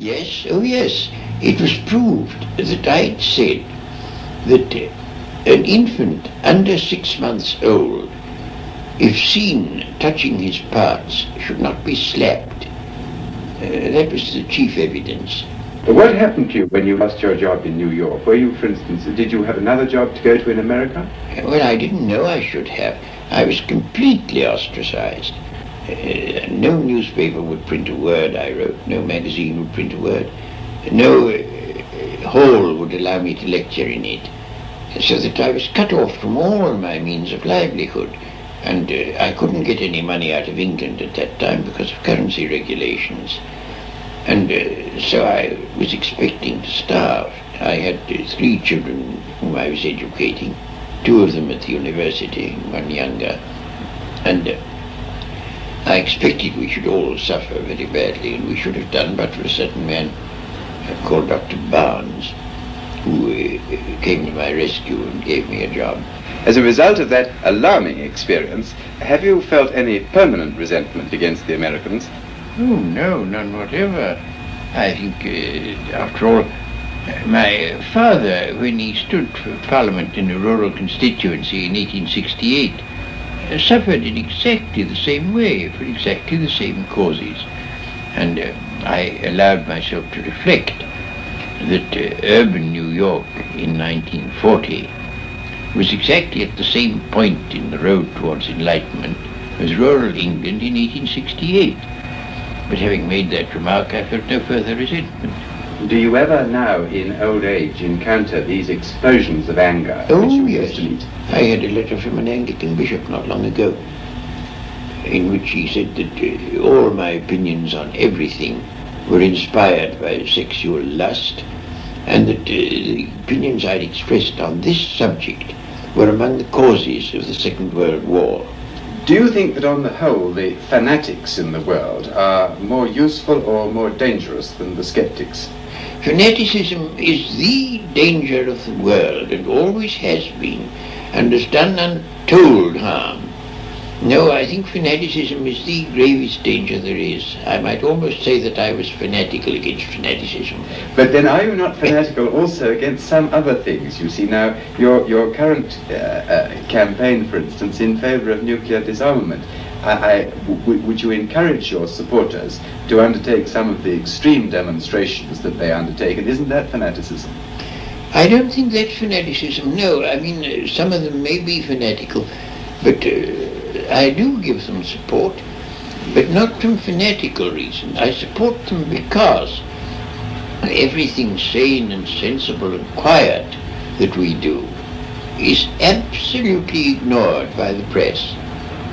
Yes, oh yes. It was proved that I had said that an infant under 6 months old, if seen touching his parts, should not be slapped. That was the chief evidence. What happened to you when you lost your job in New York? Were you, for instance, did you have another job to go to in America? Well, I didn't know I should have. I was completely ostracized. No newspaper would print a word I wrote. No magazine would print a word. No hall would allow me to lecture in it. So that I was cut off from all my means of livelihood. And I couldn't get any money out of England at that time because of currency regulations. And so I was expecting to starve. I had 3 children whom I was educating, 2 of them at the university, 1 younger. And I expected we should all suffer very badly, and we should have done but for a certain man called Dr. Barnes, who came to my rescue and gave me a job. As a result of that alarming experience, have you felt any permanent resentment against the Americans? Oh, no, none whatever. I think, after all, my father, when he stood for Parliament in a rural constituency in 1868, suffered in exactly the same way, for exactly the same causes. And I allowed myself to reflect that urban New York in 1940 was exactly at the same point in the road towards enlightenment as rural England in 1868. But having made that remark, I felt no further resentment. Do you ever now, in old age, encounter these explosions of anger? Oh, yes. I had a letter from an Anglican bishop not long ago, in which he said that all my opinions on everything were inspired by sexual lust, and that the opinions I'd expressed on this subject were among the causes of the Second World War. Do you think that on the whole the fanatics in the world are more useful or more dangerous than the skeptics? Fanaticism is the danger of the world, and always has been, and has done untold harm. No, I think fanaticism is the gravest danger there is. I might almost say that I was fanatical against fanaticism. But then are you not fanatical also against some other things? You see now, your current campaign, for instance, in favour of nuclear disarmament, would you encourage your supporters to undertake some of the extreme demonstrations that they undertake, and isn't that fanaticism? I don't think that's fanaticism, no. I mean, some of them may be fanatical, but I do give them support, but not from fanatical reasons. I support them because everything sane and sensible and quiet that we do is absolutely ignored by the press.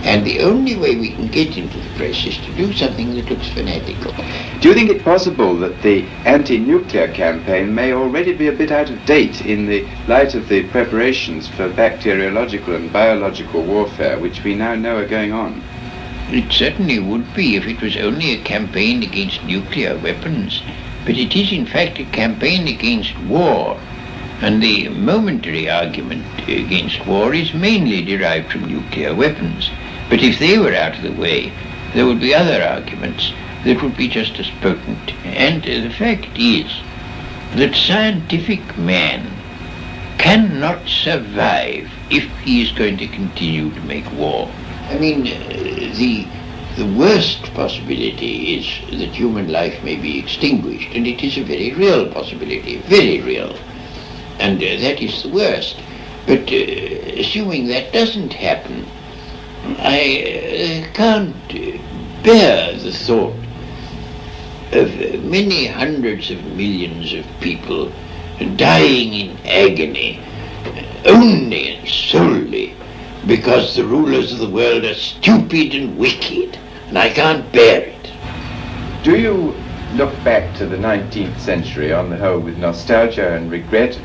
And the only way we can get into the press is to do something that looks fanatical. Do you think it possible that the anti-nuclear campaign may already be a bit out of date in the light of the preparations for bacteriological and biological warfare which we now know are going on? It certainly would be if it was only a campaign against nuclear weapons. But it is in fact a campaign against war. And the momentary argument against war is mainly derived from nuclear weapons. But if they were out of the way, there would be other arguments that would be just as potent. And the fact is that scientific man cannot survive if he is going to continue to make war. I mean, the worst possibility is that human life may be extinguished, and it is a very real possibility, very real. And that is the worst. But assuming that doesn't happen, I can't bear the thought of many hundreds of millions of people dying in agony only and solely because the rulers of the world are stupid and wicked, and I can't bear it. Do you look back to the 19th century on the whole with nostalgia and regret?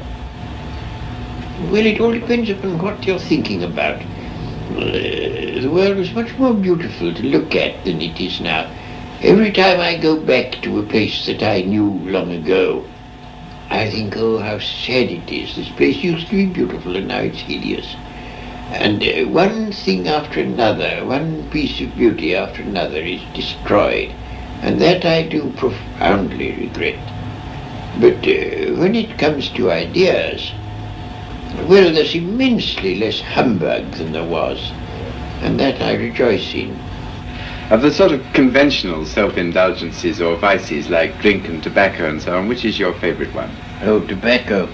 Well, it all depends upon what you're thinking about. The world was much more beautiful to look at than it is now. Every time I go back to a place that I knew long ago, I think, oh, how sad it is. This place used to be beautiful and now it's hideous. And one thing after another, one piece of beauty after another is destroyed. and that I do profoundly regret. But when it comes to ideas, well, there's immensely less humbug than there was, and that I rejoice in. Of the sort of conventional self-indulgences or vices like drink and tobacco and so on, which is your favourite one? Oh, tobacco.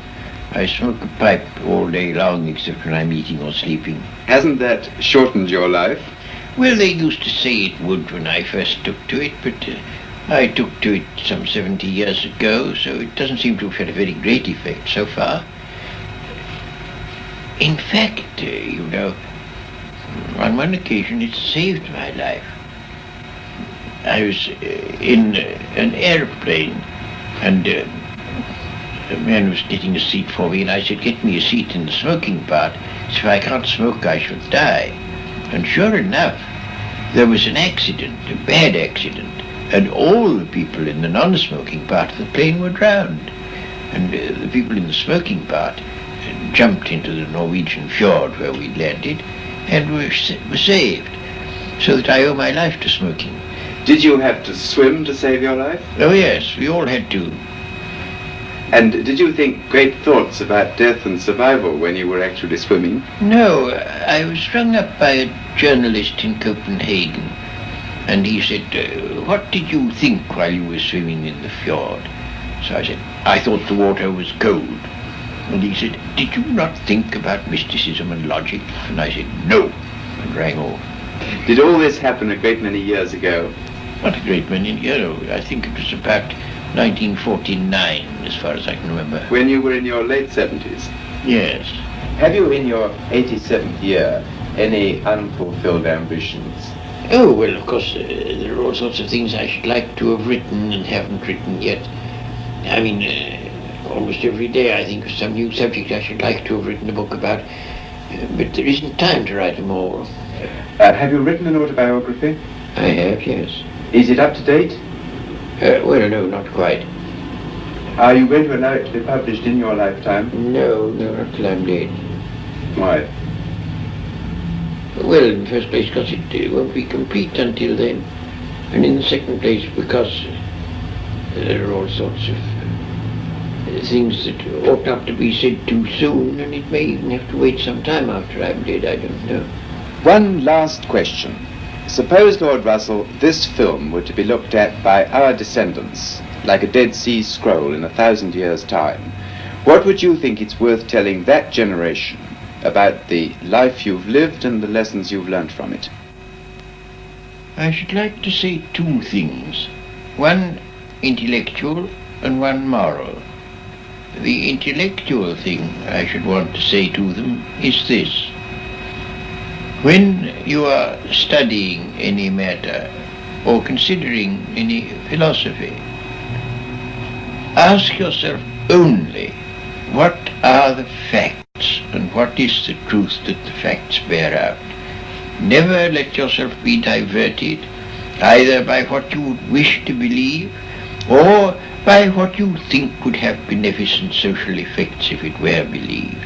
I smoke a pipe all day long except when I'm eating or sleeping. Hasn't that shortened your life? Well, they used to say it would when I first took to it, but I took to it some 70 years ago, so it doesn't seem to have had a very great effect so far. In fact, you know, on one occasion it saved my life. I was in an airplane, and a man was getting a seat for me, and I said, get me a seat in the smoking part, so if I can't smoke I shall die. And sure enough, there was an accident, a bad accident, and all the people in the non-smoking part of the plane were drowned. And the people in the smoking part jumped into the Norwegian fjord where we landed and were saved, so that I owe my life to smoking. Did you have to swim to save your life? Oh yes, we all had to. And did you think great thoughts about death and survival when you were actually swimming? No, I was rung up by a journalist in Copenhagen, and he said, what did you think while you were swimming in the fjord? So I said, I thought the water was cold. And he said, did you not think about mysticism and logic? And I said, no, and rang off. Did all this happen a great many years ago? Not a great many, I think it was about 1949, as far as I can remember. When you were in your late 70s? Yes. Have you, in your 87th year, any unfulfilled ambitions? Oh, well, of course, there are all sorts of things I should like to have written and haven't written yet. I mean, almost every day I think of some new subject I should like to have written a book about, but there isn't time to write them all. Have you written an autobiography? I have, yes. Is it up to date? Well, no, not quite. Are you going to allow it to be published in your lifetime? No, not till I'm dead. Why? Well, in the first place, because it won't be complete until then. And in the second place, because there are all sorts of things that ought not to be said too soon, and it may even have to wait some time after I'm dead, I don't know. One last question. Suppose, Lord Russell, this film were to be looked at by our descendants, like a Dead Sea Scroll in 1,000 years' time. What would you think it's worth telling that generation about the life you've lived and the lessons you've learned from it? I should like to say two things. One intellectual and one moral. The intellectual thing I should want to say to them is this. When you are studying any matter or considering any philosophy, ask yourself only what are the facts and what is the truth that the facts bear out. Never let yourself be diverted either by what you would wish to believe or by what you think would have beneficent social effects if it were believed.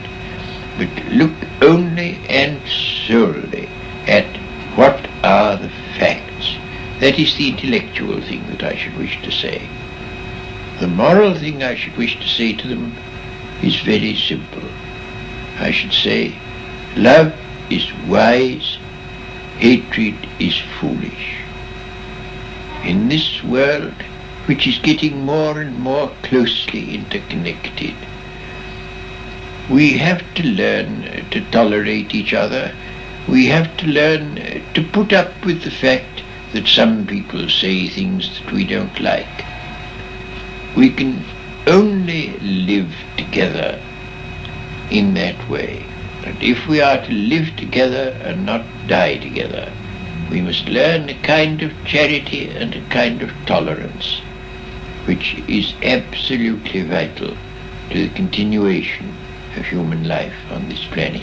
But look only and solely at what are the facts. That is the intellectual thing that I should wish to say. The moral thing I should wish to say to them is very simple. I should say, love is wise, hatred is foolish. In this world, which is getting more and more closely interconnected, we have to learn to tolerate each other. We have to learn to put up with the fact that some people say things that we don't like. We can only live together in that way. And if we are to live together and not die together, we must learn a kind of charity and a kind of tolerance, which is absolutely vital to the continuation of human life on this planet.